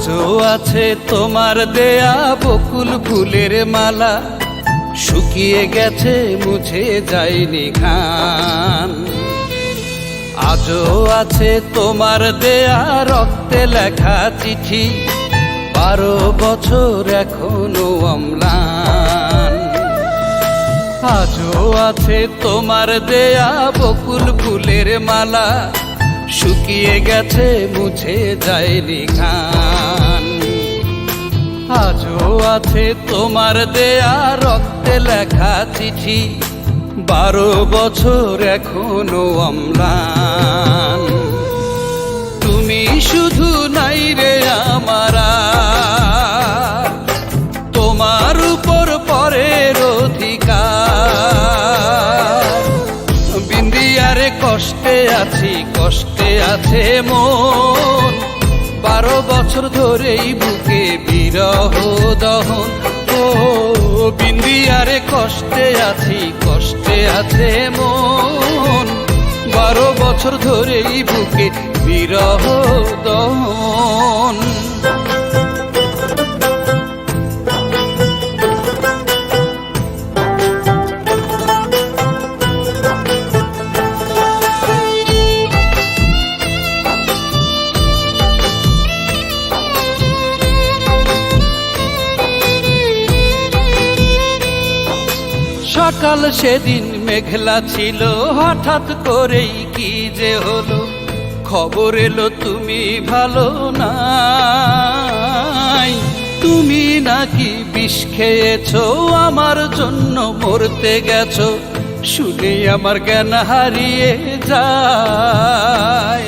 আজও আছে তোমার দেয়া বকুল ফুলের মালা, শুকিয়ে গেছে মুছে যায়নি ঘাম। আজও আছে তোমার দেয়া রক্তে লেখা চিঠি, 12 বছর এখনো অম্লান। আজও আছে তোমার দেয়া বকুল ফুলের মালা, শুকিয়ে গেছে মুছে যায়নি ঘাম। আজও আছে তোমার দেয়া রক্তে লেখা চিঠি, 12 বছর এখনো অম্লান। তুমি শুধু নাই রে আমার, তোমার উপর পরের অধিকার। বিন্দিয়ারে কষ্টে আছি, কষ্টে আছে মন, 12 বছর ধরেই বুকে বিরহ দহন। ও বিন্দিয়ারে কষ্টে আছি, কষ্টে আছে মন, 12 বছর ধরেই বুকে বিরহ দহন। সকাল সেদিন মেঘলা ছিল, হঠাৎ করেই কি যে হলো, খবর এলো তুমি ভালো নাই। তুমি নাকি বিষ খেয়েছো, আমার জন্য মরতে গেছো, শুনে আমার জ্ঞান হারিয়ে যায়।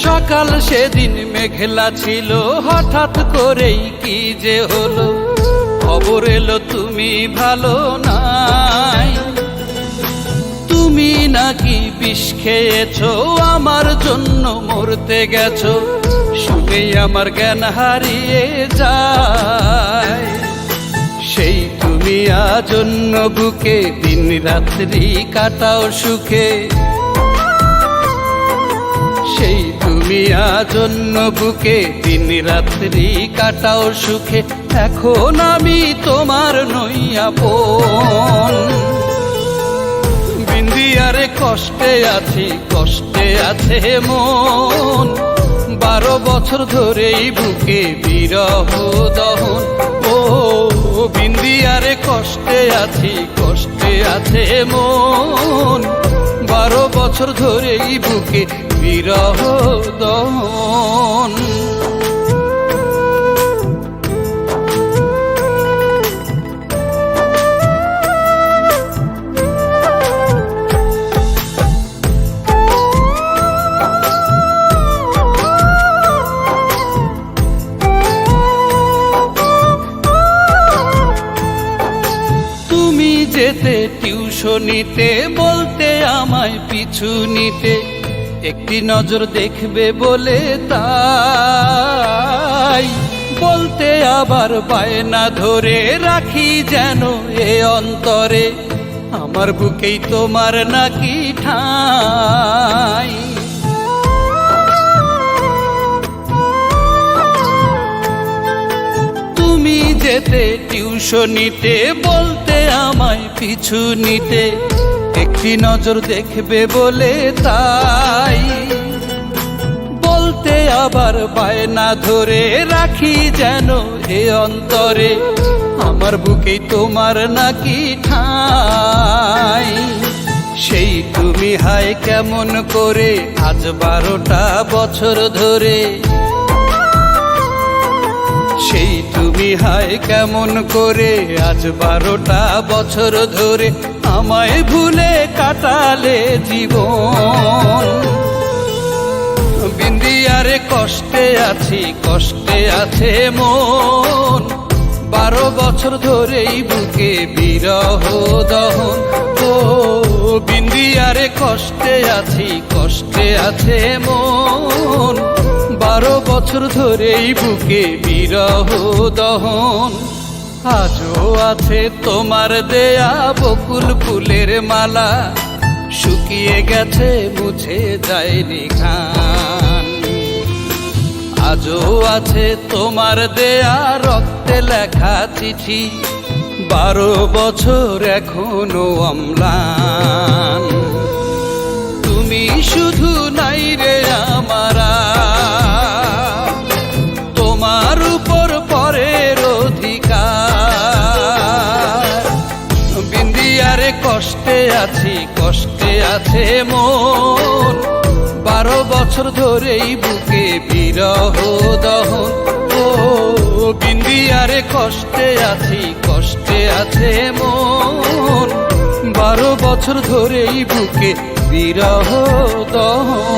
সকাল সেদিন মেঘলা ছিল, হঠাৎ করেই কি যে হলো, খবর এলো তুমি ভালো নাই। তুমি নাকি বিষ খেয়েছো, আমার জন্য মরতে গেছো, শুনে আমার জ্ঞান হারিয়ে যায়। সেই তুমি আজন্য বুকে দিন রাত্রি কাটাও সুখে, সেই তুমি আজন্য বুকে দিন রাত্রি কাটাও সুখে। এখন আমি তোমার নই আপন, বিন্দিয়ারে কষ্টে আছি, কষ্টে আছে মন, 12 বছর ধরেই বুকে বিরহ দহন। ও বিন্দিয়ারে কষ্টে আছি, কষ্টে আছে মন, 12 বছর ধরেই বুকে বিরহ দহন। তুমি যেতে টিউশনিতে, বলতে আমায় পিছু নিতে, একটি নজর দেখবে বলে তাই। বলতে আবার বায়না ধরে রাখি যেন এ অন্তরে, আমার বুকেই তোমার নাকি ঠাঁই। তুমি যেতে টিউশনিতে, বলতে আমায় পিছু নিতে, একটি নজর দেখবে বলে তাই। বলতে আবার বায়না ধরে রাখি যেন এ অন্তরে, আমার বুকেই তোমার নাকি ঠাঁই। সেই তুমি হায় কেমন করে আজ 12টা বছর ধরে, সেই তুমি হায় কেমন করে আজ 12টা বছর ধরে, আমায় ভুলে কাটালে জীবন। বিন্দিয়ারে কষ্টে আছি, কষ্টে আছে মন, 12 বছর ধরেই বুকে বিরহ দহন। ও বিন্দিয়ারে কষ্টে আছি, কষ্টে আছে মন, 12 বছর ধরেই বুকে বিরহ দহন। আজও আছে তোমার দেয়া বকুল ফুলের মালা, শুকিয়ে গেছে মুছে যায়নি ঘান। আজও আছে তোমার দেয়া রক্তে লেখা চিঠি, 12 বছর এখনো অম্লান। তুমি শুধু নাই রে আমারা, তোমার উপর পরের অধিকার। বিন্দিয়ারে কষ্টে আছি, কষ্টে আছে মন, 12 বছর ধরেই বুকে বিরহ দহন। ও বিন্দিয়ারে কষ্টে আছি, কষ্টে আছে মন, 12 বছর ধরেই বুকে বিরহ দহন।